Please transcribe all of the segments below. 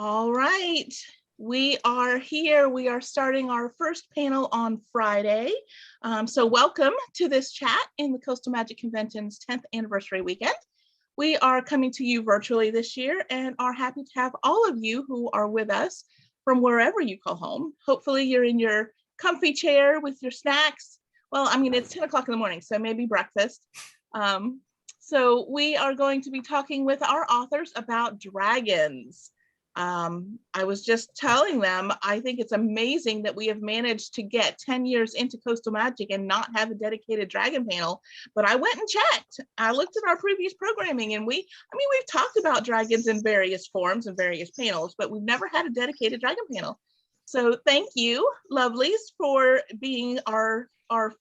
All right, we are here. We are starting our first panel on Friday. So welcome to this chat in the Coastal Magic Convention's 10th anniversary weekend. We are coming to you virtually this year and are happy to have all of you who are with us from wherever you call home. Hopefully you're in your comfy chair with your snacks. Well, I mean, it's 10 o'clock in the morning, so maybe breakfast. So we are going to be talking with our authors about dragons. I was just telling them, I think it's amazing that we have managed to get 10 years into Coastal Magic and not have a dedicated dragon panel, but I went and checked. I looked at our previous programming and we've talked about dragons in various forms and various panels, but we've never had a dedicated dragon panel. So thank you, lovelies, for being our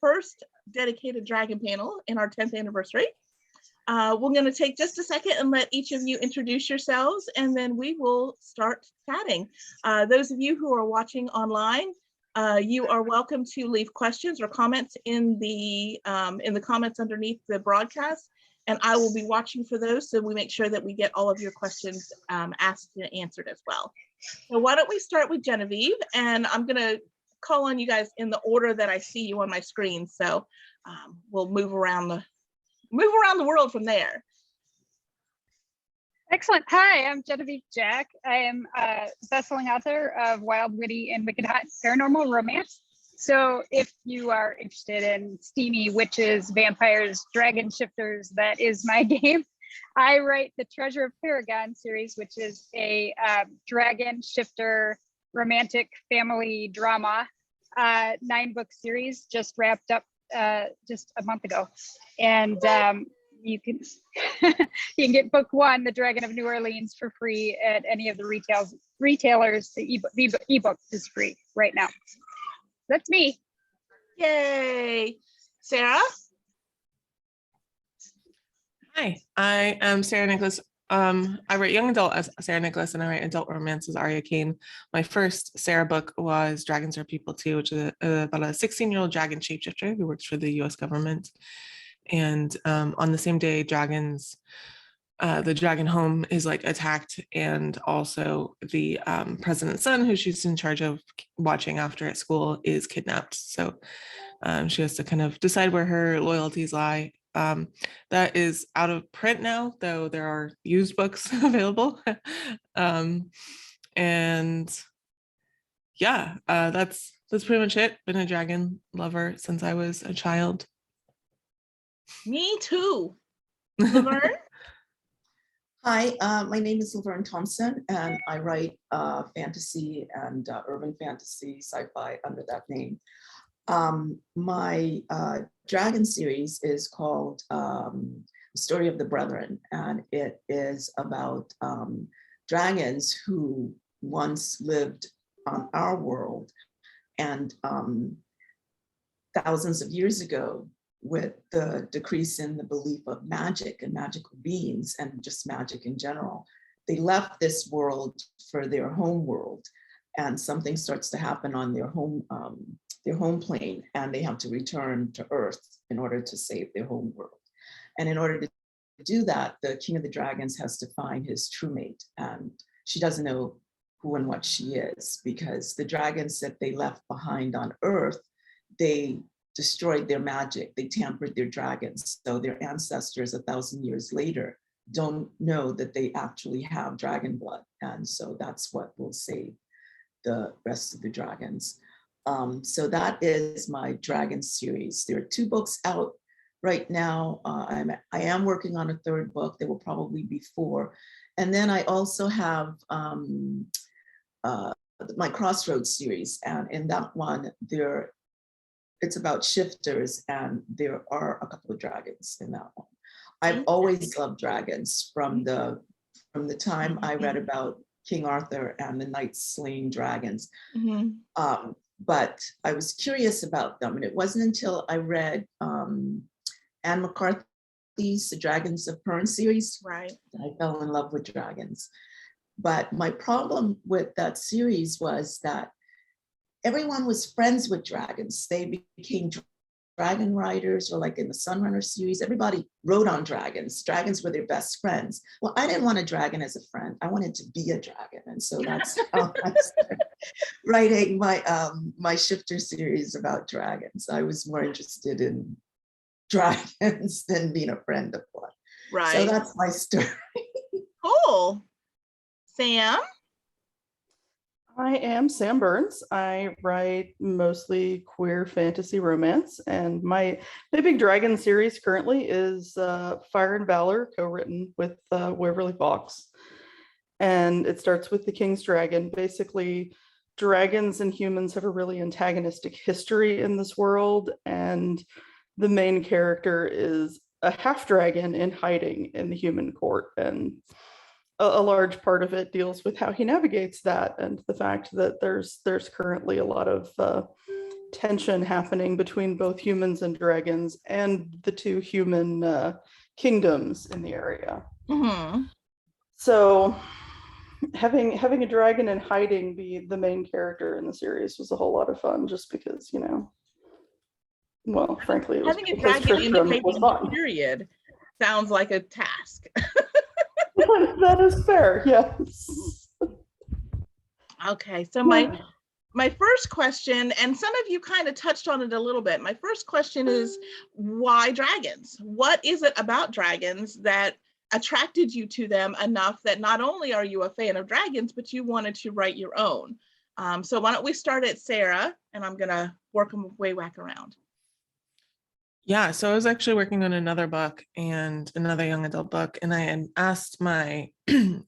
first dedicated dragon panel in our 10th anniversary. We're going to take just a second and let each of you introduce yourselves, and then we will start chatting. Those of you who are watching online, you are welcome to leave questions or comments in the comments underneath the broadcast, and I will be watching for those so we make sure that we get all of your questions asked and answered as well. So why don't we start with Genevieve, and I'm going to call on you guys in the order that I see you on my screen. So we'll move around the world from there. Excellent. Hi, I'm Genevieve Jack. I am a best-selling author of Wild, Witty, and Wicked Hot Paranormal Romance. So if you are interested in steamy witches, vampires, dragon shifters, that is my game. I write the Treasure of Paragon series, which is a dragon shifter romantic family drama, 9-book series, just wrapped up just a month ago, and you can you can get book 1, The Dragon of New Orleans, for free at any of the retailers. The ebook is free right now. That's me. Yay. Sarah? Hi, I am Sarah Nicholas. I write young adult as Sarah Nicholas, and I write adult romance as Aria Kane. My first Sarah book was Dragons Are People Too, which is about a 16-year-old dragon shapeshifter who works for the US government. And on the same day, the dragon home is like attacked, and also the president's son, who she's in charge of watching after at school, is kidnapped. So she has to kind of decide where her loyalties lie. That is out of print now, though there are used books available. And yeah, that's pretty much it. Been a dragon lover since I was a child. Me too. LaVerne? Hi, my name is LaVerne Thompson, and I write fantasy and urban fantasy, sci-fi under that name. My dragon series is called The Story of the Brethren, and it is about dragons who once lived on our world, and thousands of years ago, with the decrease in the belief of magic and magical beings and just magic in general, they left this world for their home world, and something starts to happen on their home plane, and they have to return to Earth in order to save their home world. And in order to do that, the King of the Dragons has to find his true mate, and she doesn't know who and what she is, because the dragons that they left behind on Earth, they destroyed their magic, they tampered their dragons. So their ancestors 1,000 years later don't know that they actually have dragon blood. And so that's what will save the rest of the dragons. So that is my dragon series. There are 2 books out right now. I am working on a 3rd book. There will probably be 4. And then I also have my Crossroads series. And in that one, it's about shifters, and there are a couple of dragons in that one. I've always loved dragons from the time I read about King Arthur and the knights slaying dragons. Mm-hmm. But I was curious about them, and it wasn't until I read Anne McCarthy's The Dragons of Pern series that I fell in love with dragons. But my problem with that series was that everyone was friends with dragons. They became dragon riders, or like in the Sunrunner series, everybody rode on dragons. Dragons were their best friends. Well, I didn't want a dragon as a friend. I wanted to be a dragon. And so that's how I started writing my shifter series about dragons. I was more interested in dragons than being a friend of one. Right. So that's my story. Cool. Sam? I am Sam Burns. I write mostly queer fantasy romance, and my big dragon series currently is Fire and Valor, co-written with Waverly Fox. And it starts with the King's Dragon. Basically, dragons and humans have a really antagonistic history in this world, and the main character is a half dragon in hiding in the human court, and a large part of it deals with how he navigates that, and the fact that there's currently a lot of tension happening between both humans and dragons and the two human kingdoms in the area. Mm-hmm. So having a dragon in hiding be the main character in the series was a whole lot of fun, just because, you know, well, frankly, it was Having a because dragon in Tristram was hiding, fun. period, sounds like a task. That is fair, yes. Okay, so my first question, and some of you kind of touched on it a little bit. My first question is, why dragons? What is it about dragons that attracted you to them enough that not only are you a fan of dragons, but you wanted to write your own? So why don't we start at Sarah, and I'm gonna work my way back around. Yeah, so I was actually working on another book and another young adult book, and I had asked my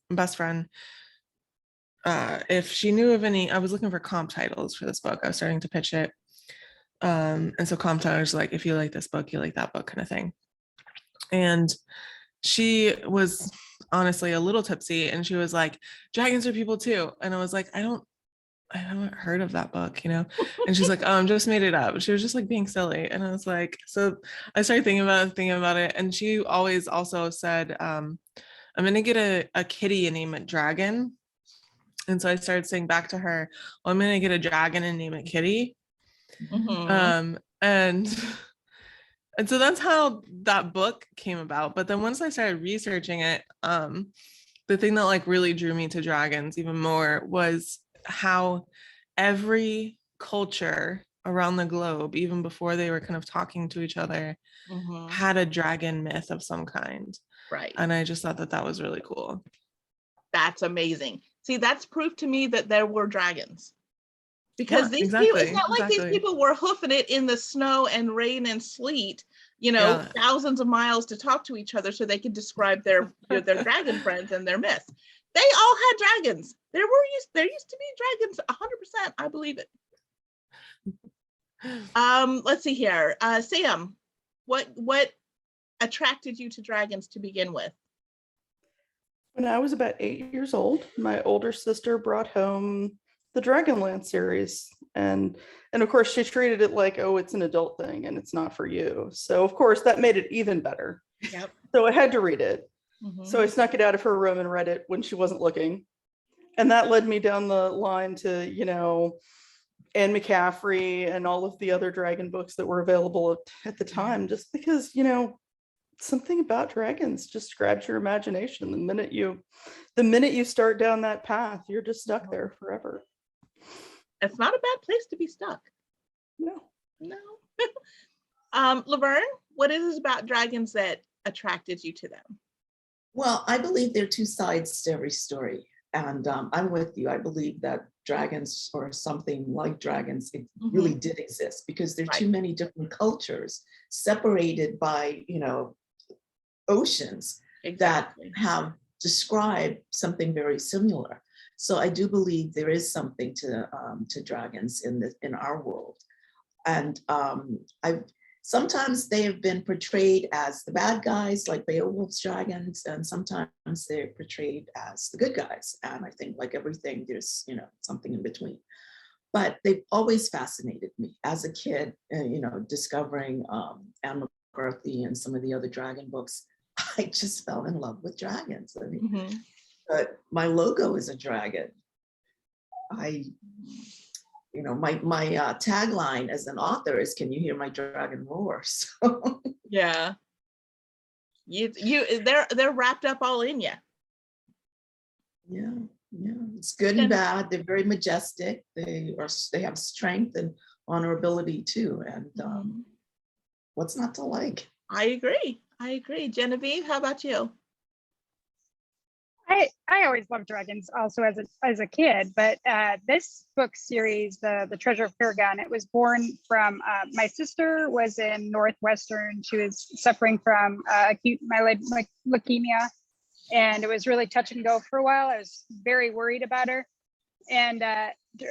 best friend if she knew of any. I was looking for comp titles for this book. I was starting to pitch it. And so comp titles like, if you like this book, you like that book, kind of thing. And she was honestly a little tipsy, and she was like, dragons are people too. And I was like, I haven't heard of that book, you know? And she's like, oh, just made it up. She was just like being silly. And I was like, so I started thinking about it. And she always also said, I'm going to get a kitty and name it Dragon. And so I started saying back to her, well, I'm going to get a dragon and name it Kitty. Mm-hmm. And so that's how that book came about. But then once I started researching it, the thing that like really drew me to dragons even more was how every culture around the globe, even before they were kind of talking to each other, Mm-hmm. had a dragon myth of some kind. Right. And I just thought that was really cool. That's amazing. See, that's proof to me that there were dragons. Because these exactly, people, it's not like these people were hoofing it in the snow and rain and sleet, you know, thousands of miles to talk to each other so they could describe their dragon friends and their myths. They all had dragons. There used to be dragons, 100%. I believe it. Let's see here. Sam, what attracted you to dragons to begin with? When I was about 8 years old, my older sister brought home the Dragonlance series, and of course she treated it like, oh, it's an adult thing and it's not for you. So of course that made it even better. Yep. So I had to read it. Mm-hmm. So I snuck it out of her room and read it when she wasn't looking. And that led me down the line to, you know, Anne McCaffrey and all of the other dragon books that were available at the time, just because, you know, something about dragons just grabs your imagination. The minute you start down that path, you're just stuck there forever. It's not a bad place to be stuck. No. LaVerne, what is it about dragons that attracted you to them? Well, I believe there are two sides to every story. And I'm with you. I believe that dragons, or something like dragons, it really did exist, because there are too many different cultures separated by, you know, oceans that have described something very similar. So I do believe there is something to dragons in our world. And sometimes they have been portrayed as the bad guys, like Beowulf's dragons, and sometimes they're portrayed as the good guys. And I think, like everything, there's, you know, something in between. But they've always fascinated me as a kid, you know, discovering Anne McCarthy and some of the other dragon books. I just fell in love with dragons. I mean, but my logo is a dragon. my tagline as an author is, "Can you hear my dragon roar?" So Yeah. They're wrapped up all in you. yeah, it's good and bad. They're very majestic. They have strength and honorability too. And what's not to like? I agree. Genevieve, how about you? I always loved dragons also as a kid, but this book series, the Treasure of Paragon, it was born from my sister was in Northwestern. She was suffering from acute myeloid leukemia, and it was really touch and go for a while. I was very worried about her. And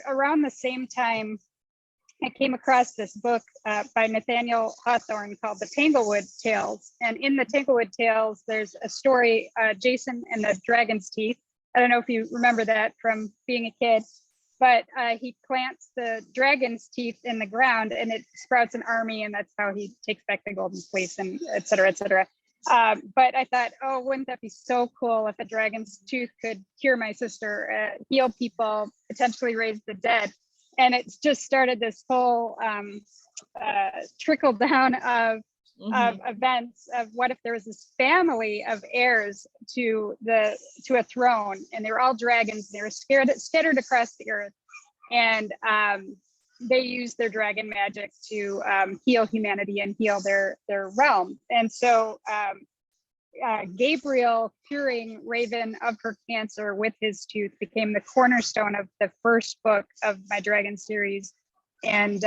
around the same time, I came across this book by Nathaniel Hawthorne called The Tanglewood Tales. And in the Tanglewood Tales, there's a story, Jason and the Dragon's Teeth. I don't know if you remember that from being a kid, but he plants the dragon's teeth in the ground and it sprouts an army, and that's how he takes back the golden fleece, and et cetera, et cetera. But I thought, oh, wouldn't that be so cool if a dragon's tooth could cure my sister, heal people, potentially raise the dead? And it's just started this whole trickle down of events of what if there was this family of heirs to a throne, and they were all dragons. They were scattered across the earth, and they used their dragon magic to heal humanity and heal their realm. And so Gabriel curing Raven of her cancer with his tooth became the cornerstone of the first book of my dragon series. And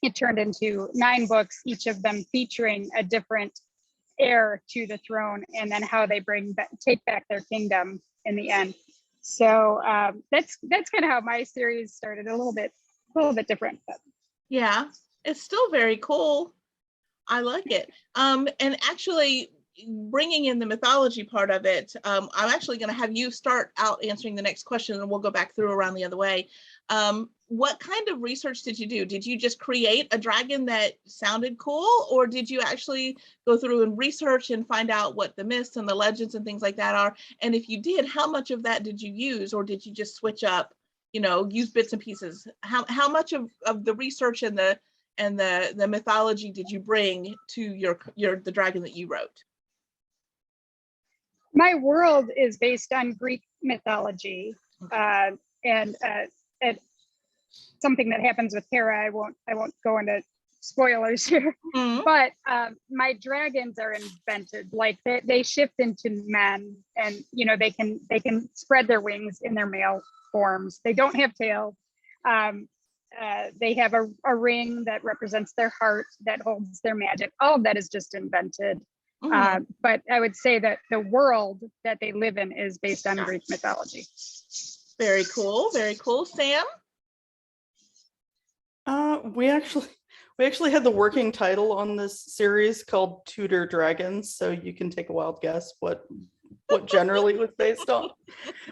it turned into 9 books, each of them featuring a different heir to the throne, and then how they take back their kingdom in the end. So that's kind of how my series started, a little bit different. But. Yeah, it's still very cool. I like it. And actually, bringing in the mythology part of it, I'm actually going to have you start out answering the next question, and we'll go back through around the other way. What kind of research did you do? Did you just create a dragon that sounded cool, or did you actually go through and research and find out what the myths and the legends and things like that are? And if you did, how much of that did you use, or did you just switch up, use bits and pieces? How much of the research and the mythology did you bring to the dragon that you wrote? My world is based on Greek mythology, and something that happens with Hera. I won't go into spoilers here, but my dragons are invented. Like they shift into men, and they can spread their wings in their male forms. They don't have tails. They have a ring that represents their heart that holds their magic. All of that is just invented. But I would say that the world that they live in is based on Greek mythology. Very cool. Very cool. Sam? We actually had the working title on this series called Tudor Dragons, so you can take a wild guess what generally was based on.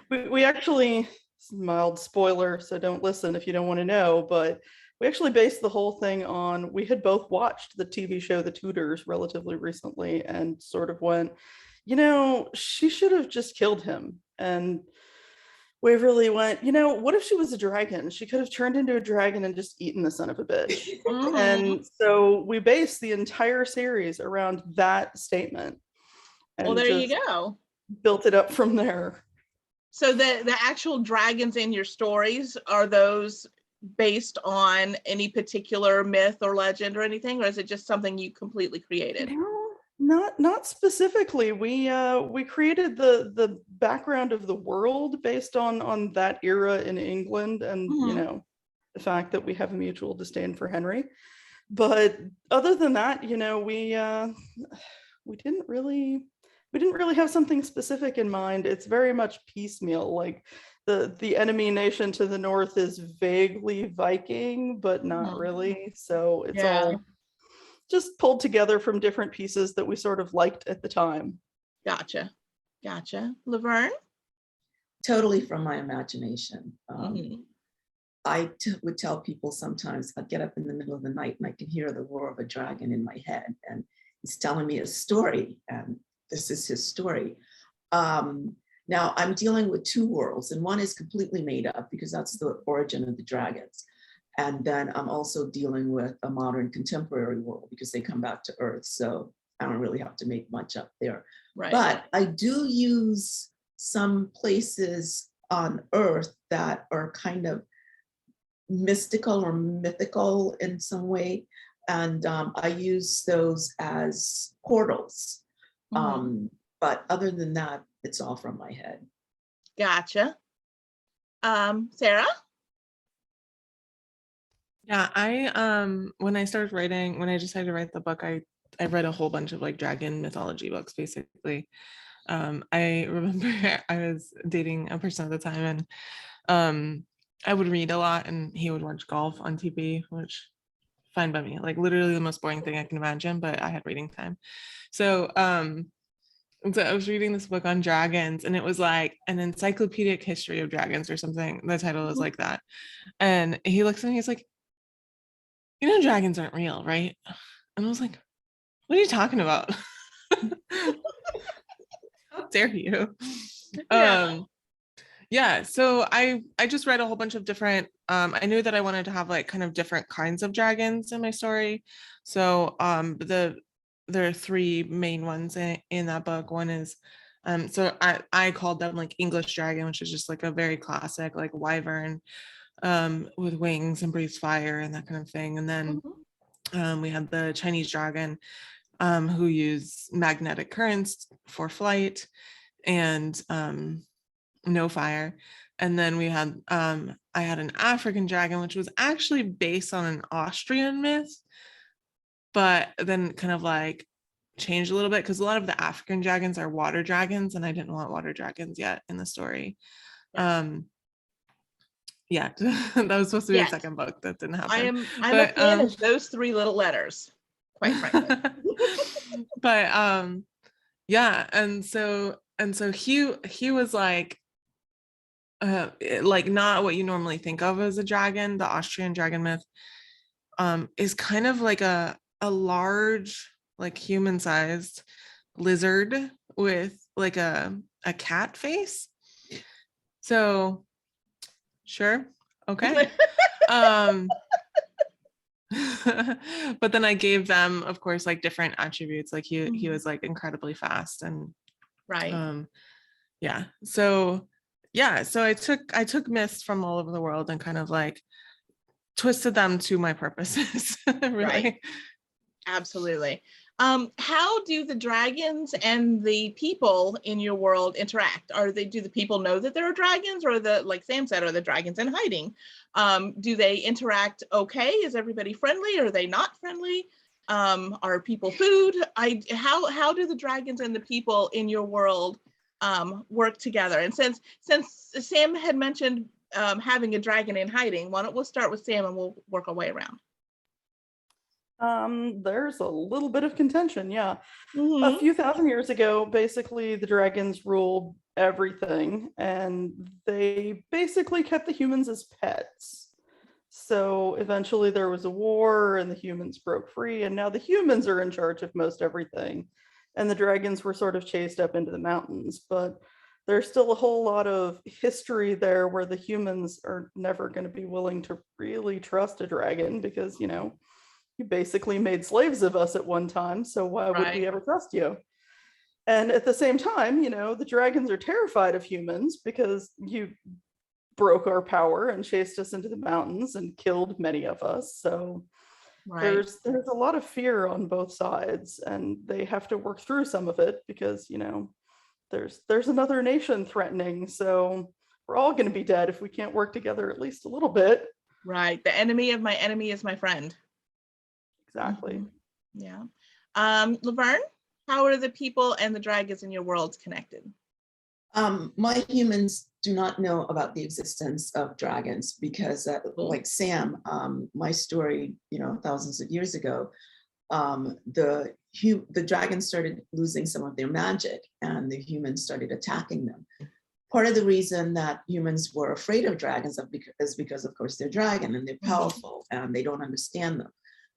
We actually, mild spoiler, so don't listen if you don't want to know, but we actually based the whole thing on, we had both watched the TV show The Tudors relatively recently and sort of went, she should have just killed him. And Waverly went, what if she was a dragon? She could have turned into a dragon and just eaten the son of a bitch. And so we based the entire series around that statement. And well, there you go. Built it up from there. So the actual dragons in your stories, are those based on any particular myth or legend or anything, or is it just something you completely created? No, not specifically. We created the background of the world based on that era in England, and the fact that we have a mutual disdain for Henry. But other than that, we didn't really have something specific in mind. It's very much piecemeal. Like the enemy nation to the north is vaguely Viking, but not really. So it's all just pulled together from different pieces that we sort of liked at the time. Gotcha. LaVerne? Totally from my imagination. I would tell people sometimes I'd get up in the middle of the night and I can hear the roar of a dragon in my head, and he's telling me a story, and this is his story. Now I'm dealing with 2 worlds, and one is completely made up because that's the origin of the dragons. And then I'm also dealing with a modern contemporary world because they come back to Earth. So I don't really have to make much up there. Right. But I do use some places on Earth that are kind of mystical or mythical in some way. And I use those as portals. But other than that, it's all from my head. Gotcha. Sarah? Yeah, when I started writing, when I decided to write the book, I read a whole bunch of like dragon mythology books, basically. I remember I was dating a person at the time, and I would read a lot, and he would watch golf on TV, which fine by me, like literally the most boring thing I can imagine, but I had reading time. So so I was reading this book on dragons, and it was like an encyclopedic history of dragons or something. The title is like that. And he looks at me, he's like, you know, dragons aren't real, right? And I was like, what are you talking about? How dare you? Yeah, so I just read a whole bunch of different, I knew that I wanted to have like kind of different kinds of dragons in my story. So there are three main ones in that book. One is, so I called them like English dragon, which is just like a very classic like wyvern with wings and breathes fire and that kind of thing. And then we had the Chinese dragon, who use magnetic currents for flight and no fire. And then we had I had an African dragon, which was actually based on an Austrian myth, but then kind of like changed a little bit because a lot of the African dragons are water dragons, and I didn't want water dragons yet in the story. Yeah, that was supposed to be the second book. That didn't happen. I'm a fan of those three little letters, quite frankly. But yeah, and so he was like not what you normally think of as a dragon. The Austrian dragon myth is kind of like a large, like human-sized lizard with like a cat face. So sure, okay. But then I gave them, of course, like different attributes. Like he was like incredibly fast and yeah. So I took myths from all over the world and kind of like twisted them to my purposes. Really. Right. Absolutely. How do the dragons and the people in your world interact? Do the people know that there are dragons, or like Sam said, are the dragons in hiding? Do they interact okay? Is everybody friendly? Are they not friendly? Are people food? How do the dragons and the people in your world work together? And since Sam had mentioned having a dragon in hiding, why don't we start with Sam and we'll work our way around. There's a little bit of contention, yeah. A few thousand years ago, basically the dragons ruled everything, and they basically kept the humans as pets. So eventually there was a war and the humans broke free, and now the humans are in charge of most everything. And the dragons were sort of chased up into the mountains, but there's still a whole lot of history there where the humans are never going to be willing to really trust a dragon because, you know, you basically made slaves of us at one time, so why would we ever trust you? And at the same time, you know, the dragons are terrified of humans because you broke our power and chased us into the mountains and killed many of us. So there's a lot of fear on both sides, and they have to work through some of it because, you know, there's another nation threatening, so we're all going to be dead if we can't work together at least a little bit. Right. The enemy of my enemy is my friend. Exactly. Yeah. LaVerne, how are the people and the dragons in your worlds connected? My humans do not know about the existence of dragons because, like Sam, my story, you know, thousands of years ago, the dragons started losing some of their magic, and the humans started attacking them. Part of the reason that humans were afraid of dragons is because, of course, they're dragon and they're powerful and they don't understand them.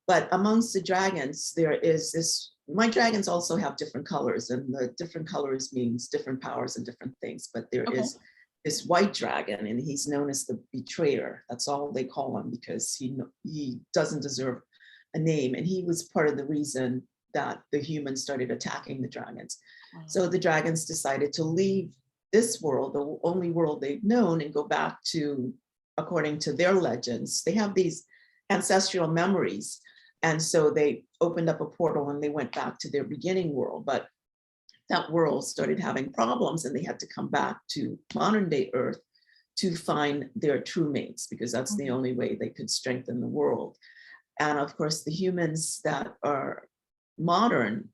But amongst the dragons, there is this, my dragons also have different colors, and the different colors means different powers and different things. But there is this white dragon, and he's known as the betrayer. That's all they call him, because he doesn't deserve a name. And he was part of the reason that the humans started attacking the dragons. So the dragons decided to leave this world, the only world they've known, and go back to, according to their legends, they have these ancestral memories. And so they opened up a portal and they went back to their beginning world. But that world started having problems, and they had to come back to modern day Earth to find their true mates, because that's the only way they could strengthen the world. And of course, the humans that are modern,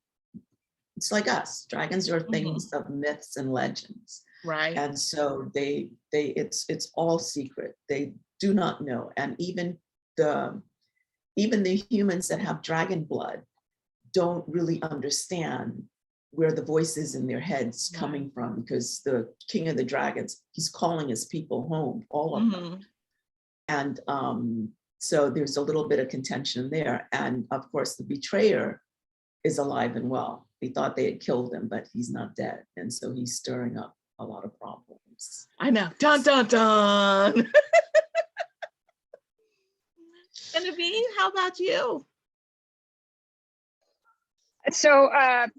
it's like us. Dragons are things of myths and legends. Right. And so it's all secret. They do not know. And even the humans that have dragon blood don't really understand where the voices in their heads coming from, because the king of the dragons, he's calling his people home, all of them. And so there's a little bit of contention there. And of course, the betrayer is alive and well. They thought they had killed him, but he's not dead. And so he's stirring up a lot of problems. I know. Dun, dun, dun. Genevieve, how about you? So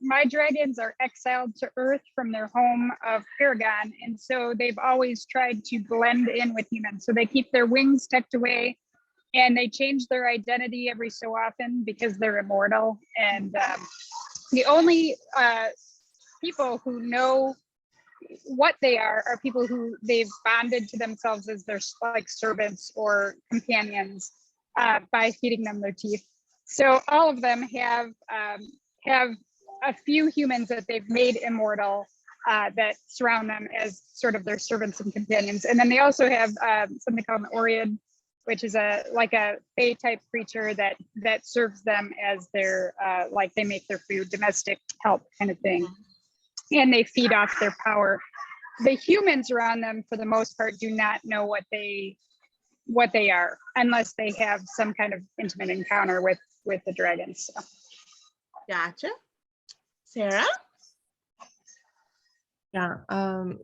my dragons are exiled to Earth from their home of Paragon. And so they've always tried to blend in with humans. So they keep their wings tucked away, and they change their identity every so often because they're immortal. And the only people who know what they are people who they've bonded to themselves as their like servants or companions by feeding them their teeth. So all of them have a few humans that they've made immortal that surround them as sort of their servants and companions. And then they also have something called an Oriad, which is like a fae type creature that serves them as their like they make their food, domestic help kind of thing. And they feed off their power. The humans around them, for the most part, do not know what they are unless they have some kind of intimate encounter with the dragons. So. Gotcha. Sarah? Yeah.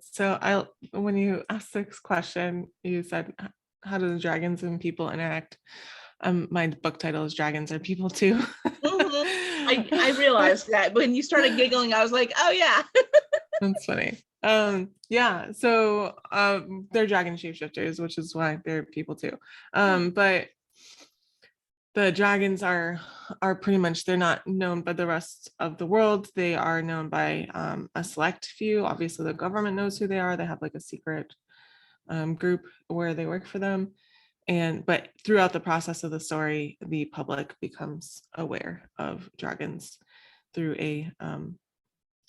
So when you asked this question, you said, how do the dragons and people interact? My book title is Dragons Are People Too. I realized that when you started giggling, I was like, oh yeah. That's funny. Yeah, so they're dragon shapeshifters, which is why they're people too. But the dragons are pretty much, they're not known by the rest of the world. They are known by a select few. Obviously, the government knows who they are. They have like a secret group where they work for them. But throughout the process of the story, the public becomes aware of dragons through a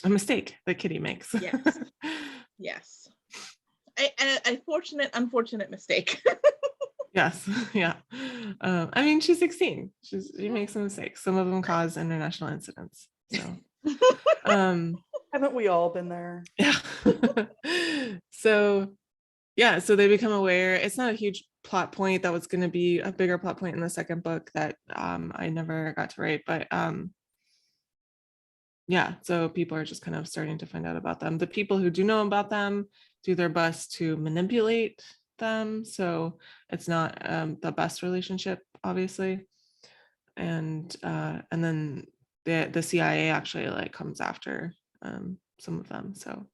mistake that Kitty makes. Yes. Yes. A unfortunate mistake. Yes. Yeah. I mean, she's 16. She makes some mistakes. Some of them cause international incidents. So Haven't we all been there? yeah. So they become aware. It's not a huge plot point. That was going to be a bigger plot point in the second book that I never got to write, but yeah, so people are just kind of starting to find out about them. The people who do know about them do their best to manipulate them, so it's not the best relationship, obviously. And then the CIA actually like comes after some of them. So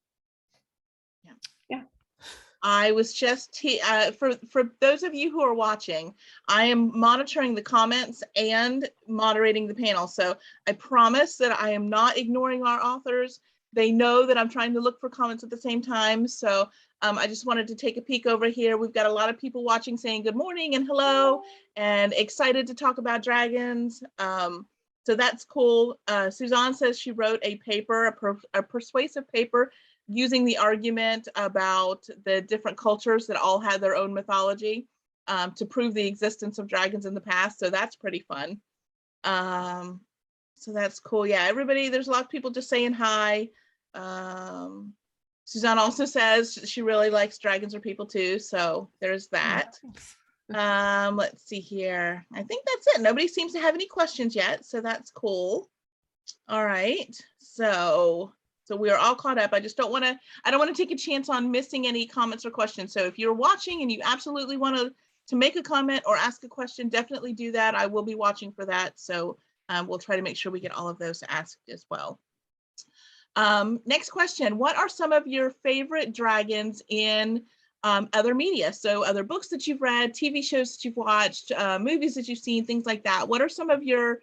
yeah. I was just for those of you who are watching, I am monitoring the comments and moderating the panel. So I promise that I am not ignoring our authors. They know that I'm trying to look for comments at the same time. So I just wanted to take a peek over here. We've got a lot of people watching saying good morning and hello and excited to talk about dragons. So that's cool. Suzanne says she wrote a paper, a persuasive paper, using the argument about the different cultures that all had their own mythology to prove the existence of dragons in the past. So that's pretty fun. So that's cool. Yeah, everybody, there's a lot of people just saying hi. Suzanne also says she really likes Dragons Are People Too. So there's that. Let's see here. I think that's it. Nobody seems to have any questions yet. So that's cool. All right. So So we are all caught up. I don't want to take a chance on missing any comments or questions. So if you're watching and you absolutely want to make a comment or ask a question, definitely do that. I will be watching for that. So we'll try to make sure we get all of those asked as well. Next question. What are some of your favorite dragons in other media? So other books that you've read, TV shows that you've watched, movies that you've seen, things like that. What are some of your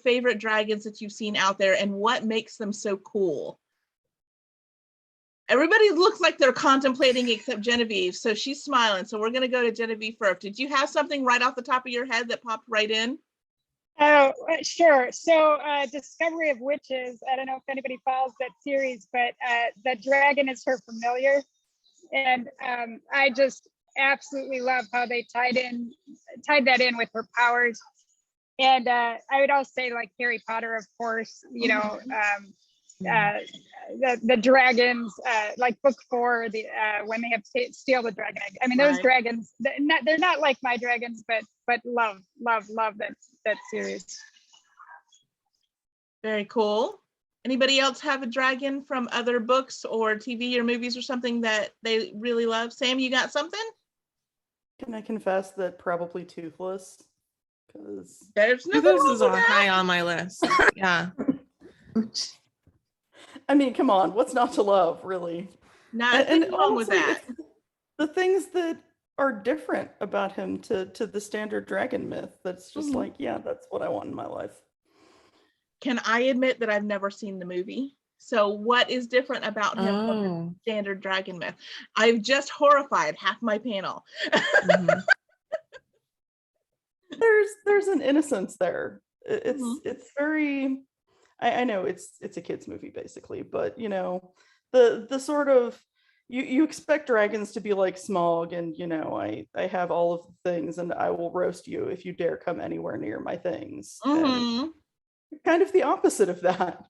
favorite dragons that you've seen out there, and what makes them so cool? Everybody looks like they're contemplating except Genevieve, so she's smiling. So we're going to go to Genevieve first. Did you have something right off the top of your head that popped right in? Oh, sure. So Discovery of Witches, I don't know if anybody follows that series, but the dragon is her familiar. And I just absolutely love how they tied that in with her powers. And I would also say, like, Harry Potter, of course, you know, the dragons, like book 4, when they have to steal the dragon egg. I mean, those dragons, they're not like my dragons, but love that series. Very cool. Anybody else have a dragon from other books or TV or movies or something that they really love? Sam, you got something? Can I confess that probably Toothless? Because there's nothing This wrong is with on that. high on my list. Yeah. I mean, come on, what's not to love, really? Nothing wrong with honestly, that. it's the things that are different about him to the standard dragon myth. That's just like, yeah, that's what I want in my life. Can I admit that I've never seen the movie? So what is different about him from the standard dragon myth? I've just horrified half my panel. There's an innocence there. It's very, I know it's a kid's movie basically, but you know, the sort of, you expect dragons to be like Smaug and, you know, I have all of the things and I will roast you if you dare come anywhere near my things. And kind of the opposite of that.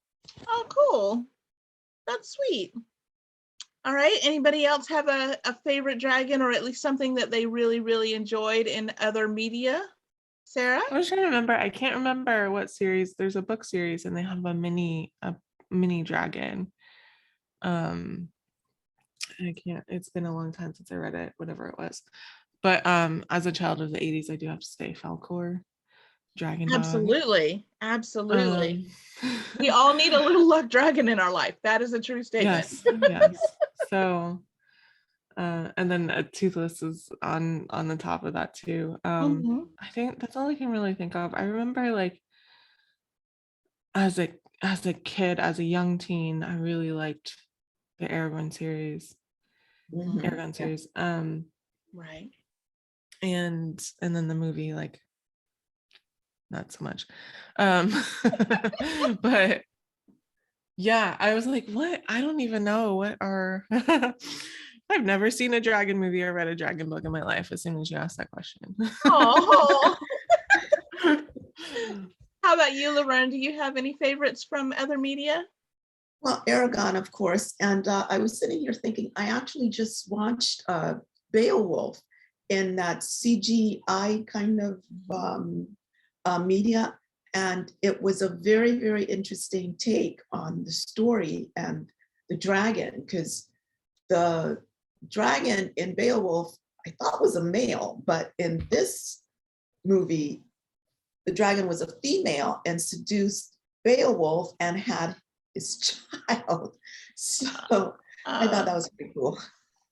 Oh, cool. That's sweet. All right. Anybody else have a favorite dragon, or at least something that they really, really enjoyed in other media? Sarah? I was trying to remember. I can't remember what series. There's a book series and they have a mini dragon. I can't, it's been a long time since I read it, whatever it was. But as a child of the 80s, I do have to say Falcor. Dragon dog. Absolutely. We all need a little luck dragon in our life. That is a true statement. Yes. So and then Toothless is on the top of that too. I think that's all I can really think of. I remember, like, as a kid, as a young teen, I really liked the Aragon series. Right. And then the movie, like, not so much. But yeah, I was like, what? I don't even know what are I've never seen a dragon movie or read a dragon book in my life as soon as you asked that question. Oh. How about you, LaVerne? Do you have any favorites from other media? Well, Aragon, of course. And I was sitting here thinking, I actually just watched Beowulf in that CGI kind of media. And it was a very, very interesting take on the story and the dragon, because the dragon in Beowulf, I thought was a male, but in this movie, the dragon was a female and seduced Beowulf and had his child. So I thought that was pretty cool.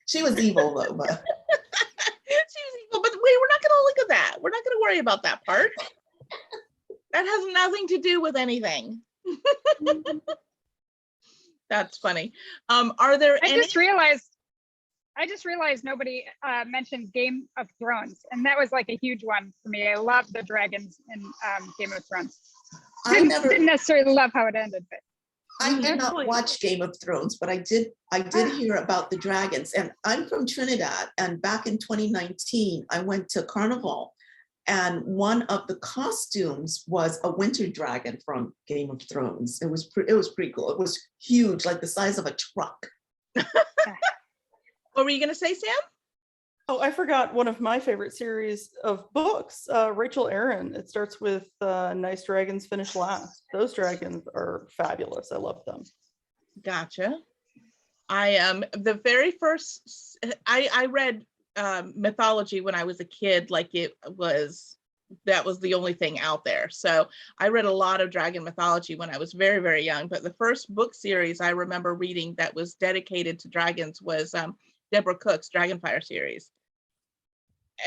She was evil though, but she was evil, but wait, we're not going to look at that. We're not going to worry about that part. That has nothing to do with anything. That's funny. Are there I just realized nobody mentioned Game of Thrones, and that was like a huge one for me. I love the dragons in Game of Thrones. Didn't necessarily love how it ended, but I did not watch Game of Thrones, but I did hear about the dragons. And I'm from Trinidad, and back in 2019, I went to Carnival, and one of the costumes was a winter dragon from Game of Thrones. It was pretty cool. It was huge, like the size of a truck. What were you going to say, Sam? Oh, I forgot one of my favorite series of books, Rachel Aaron. It starts with Nice Dragons Finish Last. Those dragons are fabulous. I love them. Gotcha. I the very first I read mythology when I was a kid, like that was the only thing out there. So I read a lot of dragon mythology when I was very, very young. But the first book series I remember reading that was dedicated to dragons was Deborah Cook's Dragonfire series.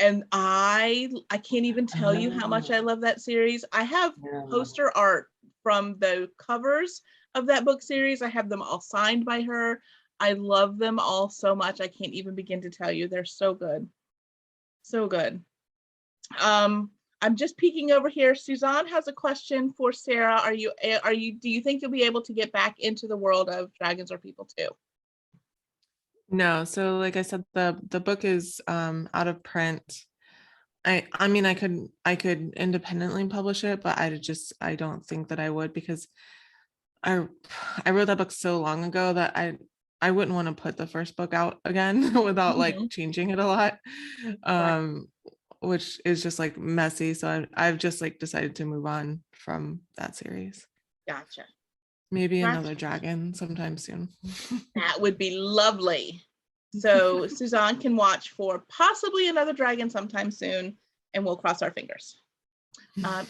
And I can't even tell you how much I love that series. I have poster art from the covers of that book series. I have them all signed by her. I love them all so much. I can't even begin to tell you. They're so good. So good. I'm just peeking over here. Suzanne has a question for Sarah. Do you think you'll be able to get back into the world of Dragons Are People too? No, so like I said, the book is out of print. I mean I could independently publish it, but I don't think that I would, because I wrote that book so long ago that I wouldn't want to put the first book out again without like changing it a lot, which is just like messy. So I've just like decided to move on from that series. Gotcha. Maybe another dragon sometime soon. That would be lovely. So Suzanne can watch for possibly another dragon sometime soon, and we'll cross our fingers.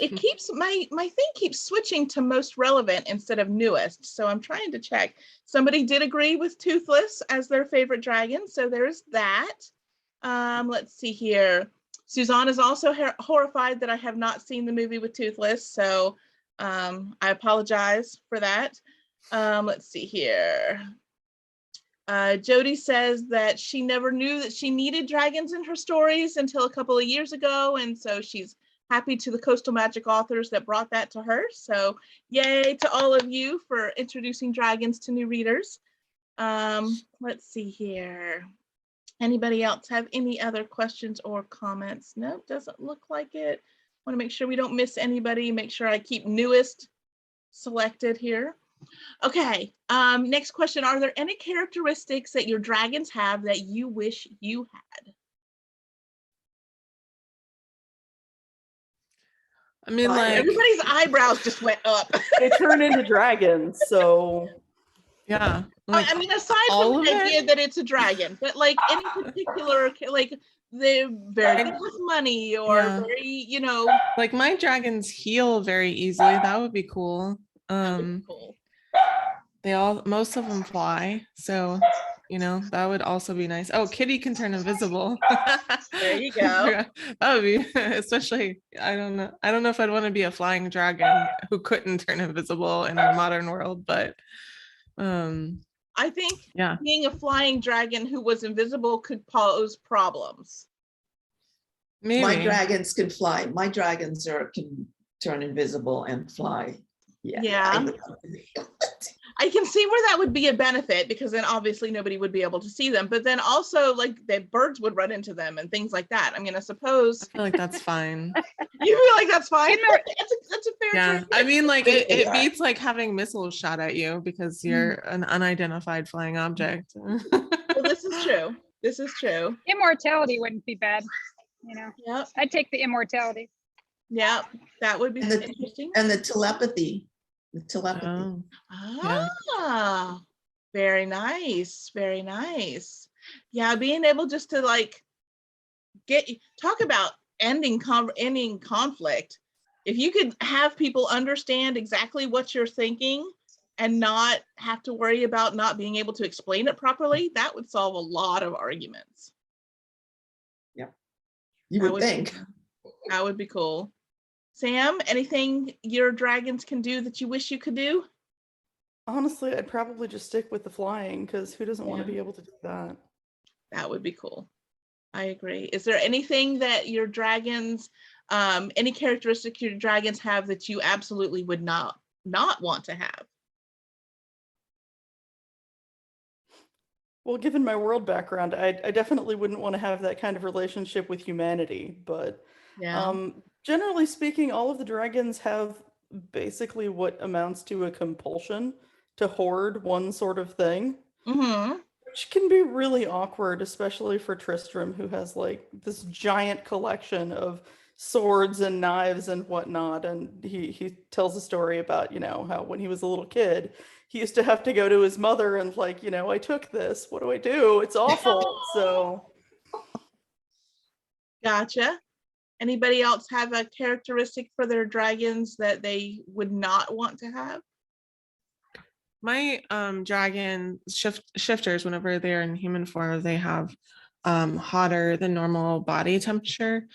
It keeps my thing keeps switching to most relevant instead of newest, so I'm trying to check. Somebody did agree with Toothless as their favorite dragon, so there's that. Let's see here. Suzanne is also horrified that I have not seen the movie with Toothless, so I apologize for that. Let's see here. Jody says that she never knew that she needed dragons in her stories until a couple of years ago, and so she's happy to the Coastal Magic authors that brought that to her. So yay to all of you for introducing dragons to new readers. Let's see here. Anybody else have any other questions or comments? No, doesn't look like it. Want to make sure we don't miss anybody. Make sure I keep newest selected here. Okay, next question. Are there any characteristics that your dragons have that you wish you had? I mean, Well, like everybody's eyebrows just went up. They turn into dragons, so yeah. Like I mean, aside all from the of idea it? that it's a dragon, but like any particular, like they're very good with money or very, you know. Like my dragons heal very easily. That would be cool. Cool. Most of them fly, so you know that would also be nice. Oh, Kitty can turn invisible. There you go. That would be especially. I don't know if I'd want to be a flying dragon who couldn't turn invisible in our modern world, but I think being a flying dragon who was invisible could pose problems. Maybe. My dragons can fly. My dragons can turn invisible and fly. Yeah. I can see where that would be a benefit, because then obviously nobody would be able to see them, but then also like the birds would run into them and things like that. I mean, I suppose. I feel like that's fine. You feel like that's fine? That's a fair Yeah, trade. I mean, like it beats like having missiles shot at you because you're an unidentified flying object. Well, this is true. This is true. Immortality wouldn't be bad, you know. Yep. I'd take the immortality. Yeah, that would be interesting. And the telepathy. Oh, yeah. Very nice. Very nice. Yeah, being able just to like talk about ending conflict. If you could have people understand exactly what you're thinking and not have to worry about not being able to explain it properly, that would solve a lot of arguments. Yep. You would think. That would be cool. Sam, anything your dragons can do that you wish you could do? Honestly, I'd probably just stick with the flying, because who doesn't want to be able to do that? That would be cool. I agree. Is there anything that your dragons, any characteristic your dragons have that you absolutely would not want to have? Well, given my world background, I definitely wouldn't want to have that kind of relationship with humanity, but generally speaking, all of the dragons have basically what amounts to a compulsion to hoard one sort of thing, which can be really awkward, especially for Tristram, who has like this giant collection of swords and knives and whatnot. And he tells a story about, you know, how when he was a little kid, he used to have to go to his mother and like, I took this. What do I do? It's awful. So Gotcha. Anybody else have a characteristic for their dragons that they would not want to have? My dragon shifters, whenever they're in human form, they have hotter than normal body temperature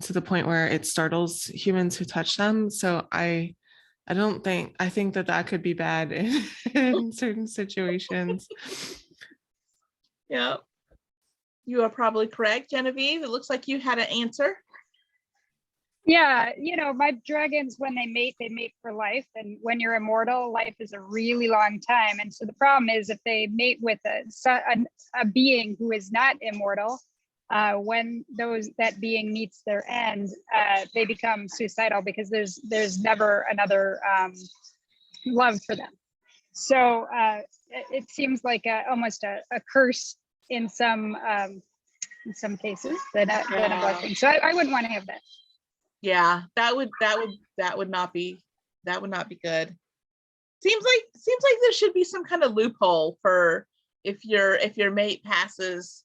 to the point where it startles humans who touch them. So I think that could be bad in certain situations. Yeah, you are probably correct, Genevieve. It looks like you had an answer. Yeah, my dragons, when they mate for life. And when you're immortal, life is a really long time. And so the problem is if they mate with a being who is not immortal, when that being meets their end, they become suicidal because there's never another love for them. So it seems like almost a curse in some cases that a blessing. So I wouldn't want to have that. Yeah, that would not be good. Seems like there should be some kind of loophole for if your mate passes,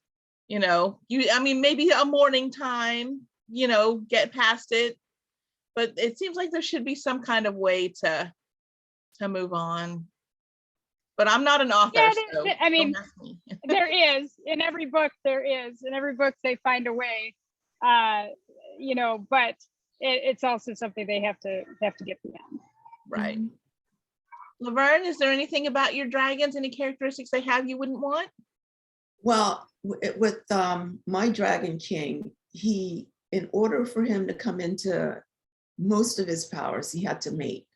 maybe a morning time, get past it. But it seems like there should be some kind of way to move on. But I'm not an author, Yeah, so I mean, don't ask me. there is in every book. In every book they find a way, but it's also something they have to get beyond. Right. LaVerne, is there anything about your dragons, any characteristics they have you wouldn't want? Well, with my Dragon King, in order for him to come into most of his powers, he had to mate.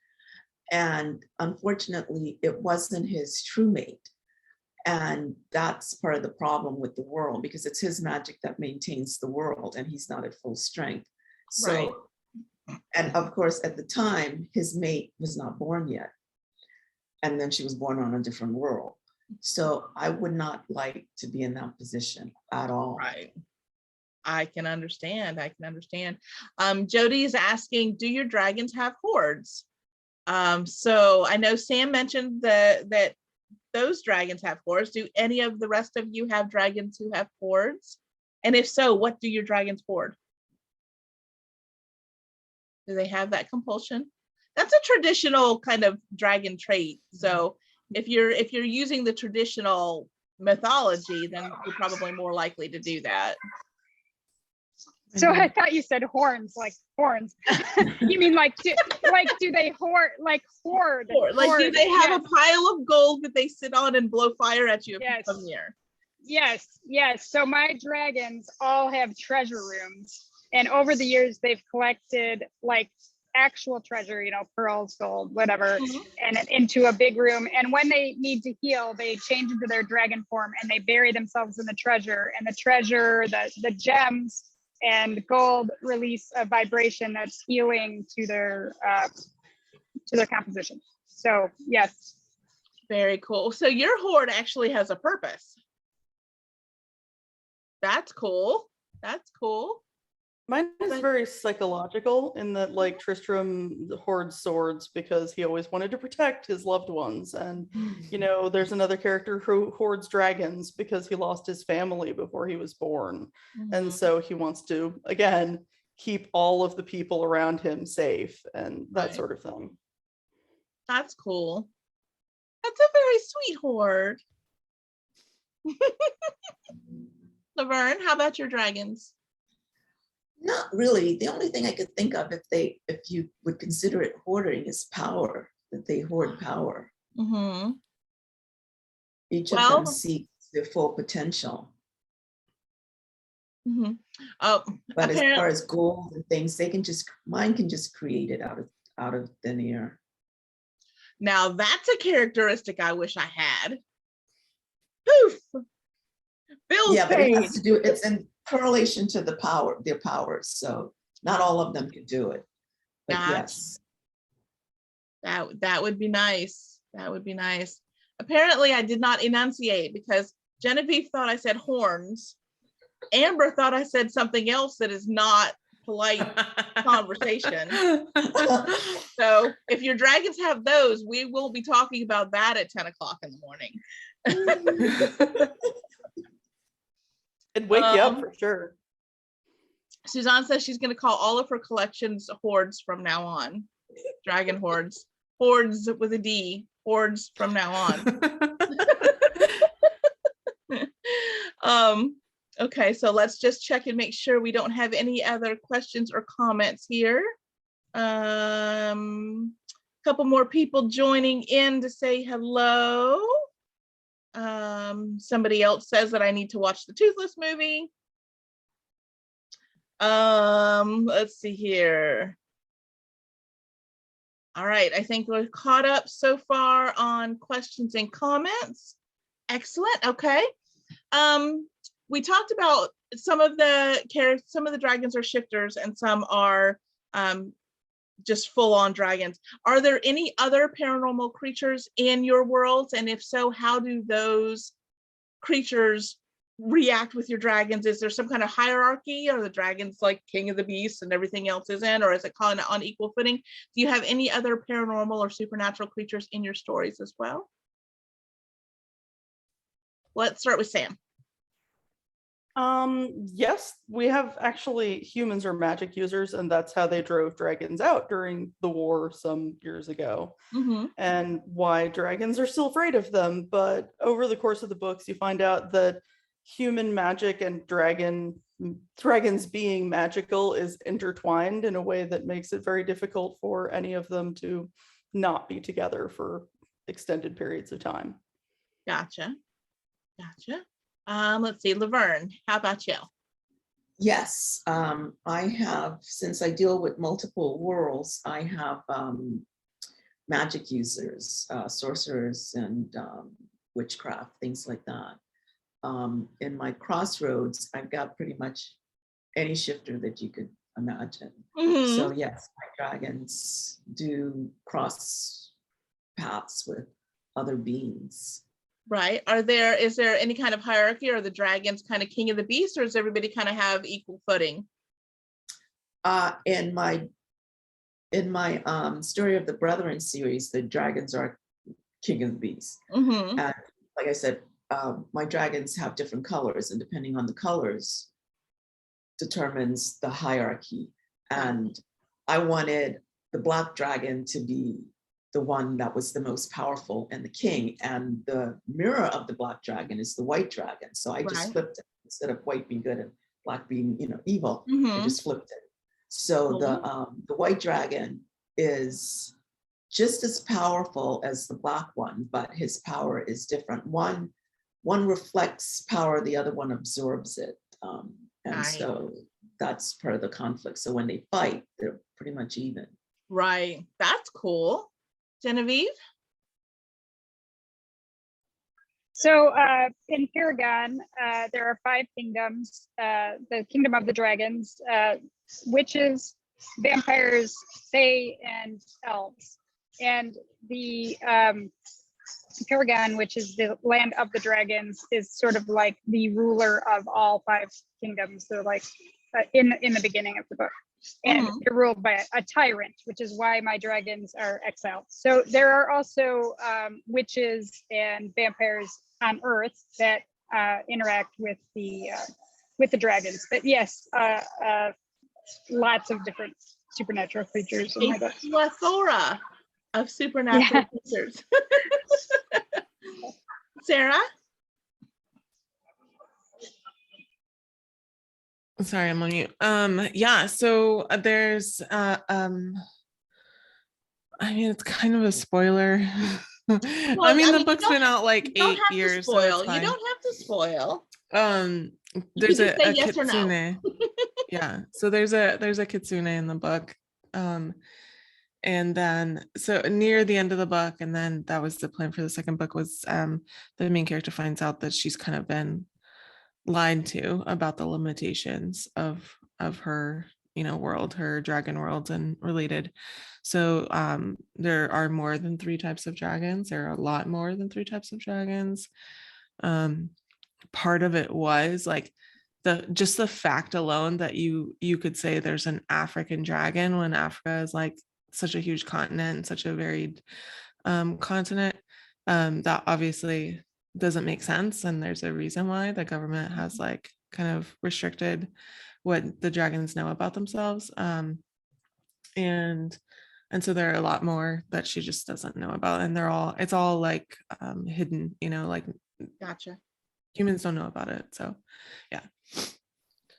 And unfortunately, it wasn't his true mate. And that's part of the problem with the world, because it's his magic that maintains the world and he's not at full strength. So, Right. And of course, at the time, his mate was not born yet. And then she was born on a different world. So I would not like to be in that position at all. Right. I can understand. Jody is asking, do your dragons have hordes? So I know Sam mentioned that those dragons have hordes. Do any of the rest of you have dragons who have hordes? And if so, what do your dragons hoard? Do they have that compulsion? That's a traditional kind of dragon trait. So if you're using the traditional mythology, then you're probably more likely to do that. So I thought you said horns, like horns. You mean do they hoard? Like do they have a pile of gold that they sit on and blow fire at you if yes. you come near? Yes. So my dragons all have treasure rooms, and over the years they've collected like actual treasure, pearls, gold, whatever, and into a big room. And when they need to heal, they change into their dragon form and they bury themselves in the treasure. And the treasure, the gems and gold release a vibration that's healing to their composition. So yes. Very cool. So your hoard actually has a purpose. That's cool. Mine is very psychological in that, like, Tristram hoards swords because he always wanted to protect his loved ones. And, there's another character who hoards dragons because he lost his family before he was born. And so he wants to, again, keep all of the people around him safe and that sort of thing. That's cool. That's a very sweet hoard. LaVerne, how about your dragons? Not really. The only thing I could think of, if you would consider it hoarding, is power, that they hoard power. Each of them seeks their full potential. But as far as gold and things, mine can just create it out of thin air. Now that's a characteristic I wish I had. Poof. Yeah, but it has to do, it's in correlation to their powers. So not all of them can do it. But yes. That would be nice. Apparently I did not enunciate because Genevieve thought I said horns. Amber thought I said something else that is not polite conversation. So if your dragons have those, we will be talking about that at 10 o'clock in the morning. It'd wake you up for sure. Suzanne says she's going to call all of her collections hordes from now on. Dragon hordes. Hordes with a D. Hordes from now on. Okay, so let's just check and make sure we don't have any other questions or comments here. Couple more people joining in to say hello. Somebody else says that I need to watch the Toothless movie. Let's see here. All right, I think we're caught up so far on questions and comments. Excellent. Okay. We talked about some of the dragons are shifters and some are just full-on dragons. Are there any other paranormal creatures in your worlds? And if so, how do those creatures react with your dragons? Is there some kind of hierarchy? Are the dragons like king of the beasts and everything else is in, or is it kind of on equal footing? Do you have any other paranormal or supernatural creatures in your stories as well? Let's start with Sam. Yes, we have actually humans are magic users, and that's how they drove dragons out during the war some years ago. And why dragons are still afraid of them. But over the course of the books, you find out that human magic and dragons being magical is intertwined in a way that makes it very difficult for any of them to not be together for extended periods of time. Gotcha. Let's see, LaVerne, how about you? Yes, I have, since I deal with multiple worlds, I have magic users, sorcerers and witchcraft, things like that. In my Crossroads, I've got pretty much any shifter that you could imagine. So yes, my dragons do cross paths with other beings. Right. Is there any kind of hierarchy? Are the dragons kind of king of the beast, or does everybody kind of have equal footing? In my Story of the Brethren series, the dragons are king of the beast. And like I said, my dragons have different colors, and depending on the colors determines the hierarchy. And I wanted the black dragon to be the one that was the most powerful and the king, and the mirror of the black dragon is the white dragon. So I just flipped it. Instead of white being good and black being, evil, I just flipped it. So the white dragon is just as powerful as the black one, but his power is different. One reflects power, the other one absorbs it. So that's part of the conflict. So when they fight, they're pretty much even. Right. That's cool. Genevieve? So in Paragon, there are 5 kingdoms: the kingdom of the dragons, witches, vampires, fae, and elves. And the Paragon, which is the land of the dragons, is sort of like the ruler of all 5 kingdoms. So like in the beginning of the book. And they're ruled by a tyrant, which is why my dragons are exiled. So there are also witches and vampires on Earth that interact with the dragons. But yes, lots of different supernatural creatures. A plethora of supernatural creatures. Sarah? Sorry, I'm on mute. Yeah, so there's it's kind of a spoiler. The book's been out like 8 years. So you don't have to spoil. There's a yes kitsune. Or no. Yeah, so there's a kitsune in the book. And then so near the end of the book, and then that was the plan for the second book, was the main character finds out that she's kind of been lied to about the limitations of her world, her dragon world and related. So there are more than 3 types of dragons. There are a lot more than 3 types of dragons. Part of it was like just the fact alone that you could say there's an African dragon when Africa is like such a huge continent and such a varied continent, that obviously doesn't make sense. And there's a reason why the government has like kind of restricted what the dragons know about themselves. And so there are a lot more that she just doesn't know about. And it's all like hidden, like Gotcha. humans don't know about it. So yeah.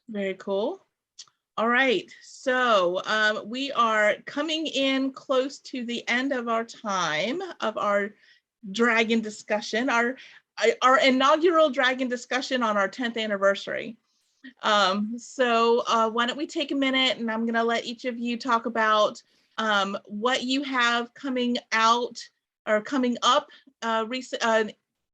Very cool. All right, so we are coming in close to the end of our time of our dragon discussion, our inaugural dragon discussion on our 10th anniversary. So why don't we take a minute, and I'm going to let each of you talk about what you have coming out or coming up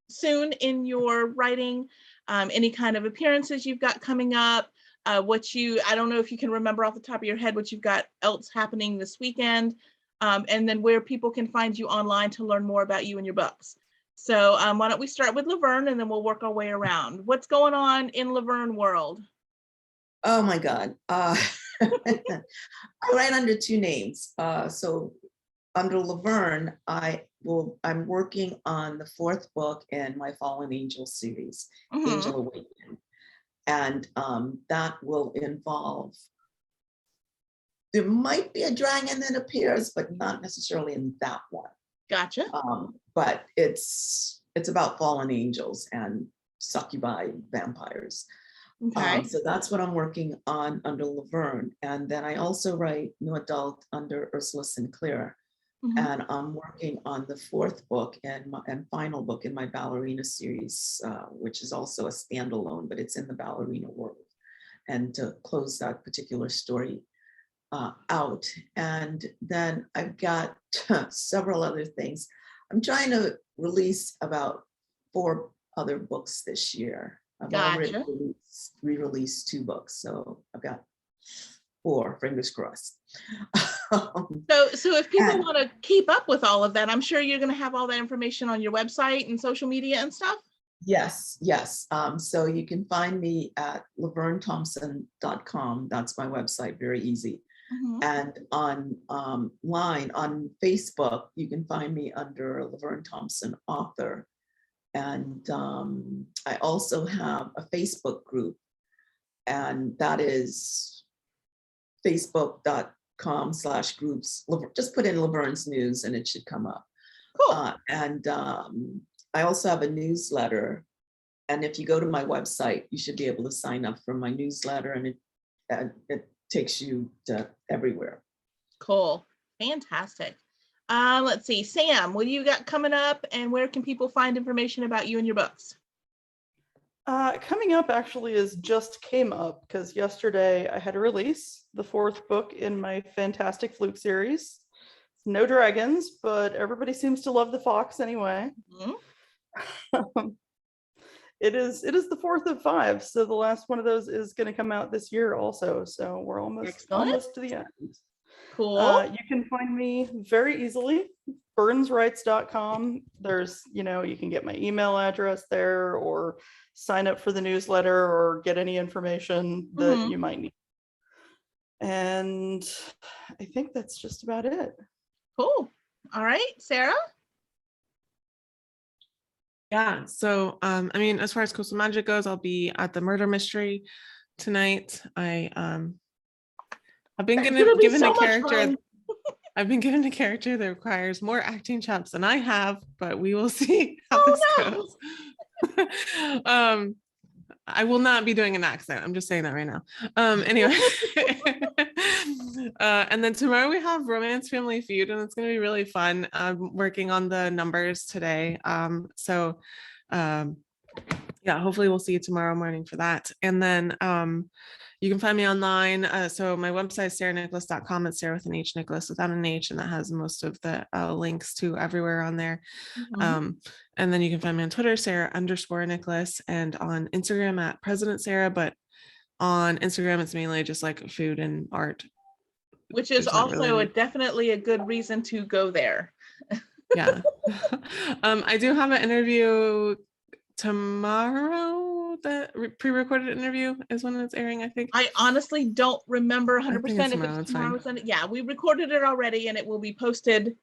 soon in your writing, any kind of appearances you've got coming up, I don't know if you can remember off the top of your head what you've got else happening this weekend, and then where people can find you online to learn more about you and your books. So why don't we start with LaVerne, and then we'll work our way around. What's going on in LaVerne world? Oh my God. I write under two names. So under LaVerne, I'm working on the fourth book in my Fallen Angel series, Angel Awakening. And that will involve, there might be a dragon that appears, but not necessarily in that one. Gotcha. But it's about fallen angels and succubi vampires. Okay. So that's what I'm working on under LaVerne. And then I also write new adult under Ursula Sinclair. And I'm working on the fourth book and final book in my ballerina series, which is also a standalone, but it's in the ballerina world. And to close that particular story out. And then I've got several other things. I'm trying to release about 4 other books this year. I've already re-released 2 books, so I've got 4, fingers crossed. So if people want to keep up with all of that, I'm sure you're going to have all that information on your website and social media and stuff. Yes. So you can find me at LaVerneThompson.com. That's my website, very easy. And online on Facebook, you can find me under LaVerne Thompson author. And I also have a Facebook group, and that is facebook.com/groups. Just put in LaVerne's News and it should come up. Cool. And I also have a newsletter. And if you go to my website, you should be able to sign up for my newsletter, and it takes you to everywhere. Cool. Fantastic. Let's see, Sam, what do you got coming up, and where can people find information about you and your books? Coming up actually is just came up because yesterday I had a release, the 4th book in my Fantastic Fluke series. No dragons, but everybody seems to love the fox anyway. It is the 4th of 5, so the last one of those is going to come out this year also. So we're almost to the end. Cool. You can find me very easily, burnswrites.com. There's, you can get my email address there, or sign up for the newsletter, or get any information that you might need. And I think that's just about it. Cool. All right, Sarah? Yeah, so as far as Coastal Magic goes, I'll be at the murder mystery tonight. I've been given a character. I've been given a character that requires more acting chops than I have, but we will see how this goes. I will not be doing an accent. I'm just saying that right now. Anyway. And then tomorrow we have Romance Family Feud, and it's going to be really fun. I'm working on the numbers today. Yeah, hopefully we'll see you tomorrow morning for that. And then you can find me online. So my website is sarahnicholas.com. It's Sarah with an H, Nicholas without an H, and that has most of the links to everywhere on there. And then you can find me on Twitter, Sarah_Nicholas, and on Instagram at President Sarah. But on Instagram, it's mainly just like food and art, which is also definitely a good reason to go there. Yeah. I do have an interview tomorrow, the pre-recorded interview is when it's airing, I think. I honestly don't remember 100% if tomorrow, it's it's tomorrow fine. or Sunday. Yeah, we recorded it already and it will be posted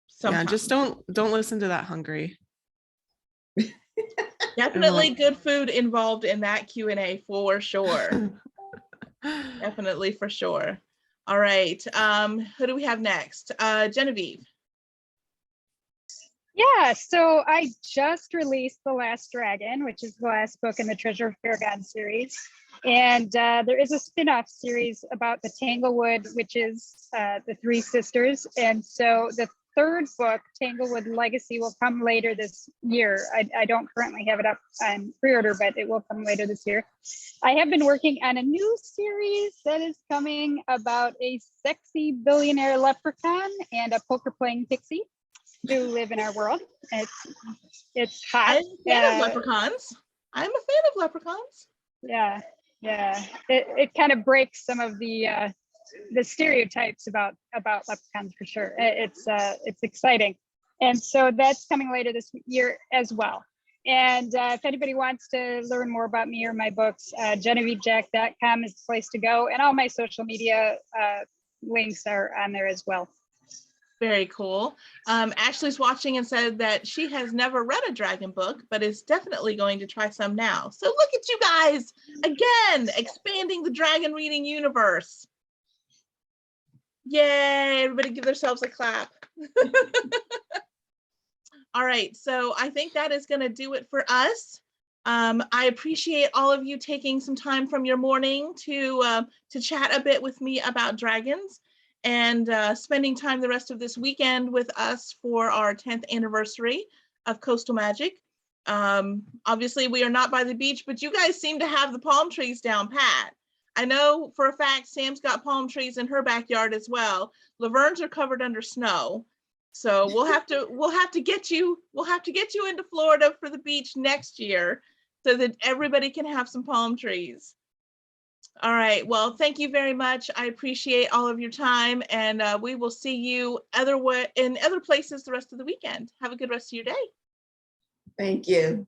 sometime. Yeah, just don't listen to that hungry. Definitely good food involved in that Q&A for sure. Definitely for sure. All right. Who do we have next? Genevieve. Yeah, so I just released The Last Dragon, which is the last book in the Treasure of Paragon series. And there is a spin-off series about the Tanglewood, which is the three sisters. And so the third book, Tanglewood Legacy, will come later this year. I don't currently have it up on pre-order, but it will come later this year. I have been working on a new series that is coming about a sexy billionaire leprechaun and a poker-playing pixie who live in our world. It's hot. I'm a fan of leprechauns. I'm a fan of leprechauns. Yeah. It kind of breaks some of the stereotypes about leprechauns for sure. It's exciting, and so that's coming later this year as well. And if anybody wants to learn more about me or my books, GenevieveJack.com is the place to go, and all my social media links are on there as well. Very cool. Ashley's watching and said that she has never read a dragon book, but is definitely going to try some now. So look at you guys, again, expanding the dragon reading universe. Yay, everybody give themselves a clap. All right, so I think that is going to do it for us. I appreciate all of you taking some time from your morning to chat a bit with me about dragons, and spending time the rest of this weekend with us for our 10th anniversary of Coastal Magic. Obviously, we are not by the beach, but you guys seem to have the palm trees down pat. I know for a fact Sam's got palm trees in her backyard as well. LaVerne's are covered under snow. So we'll have to get you into Florida for the beach next year so that everybody can have some palm trees. All right. Well, thank you very much. I appreciate all of your time, and we will see you in other places the rest of the weekend. Have a good rest of your day. Thank you.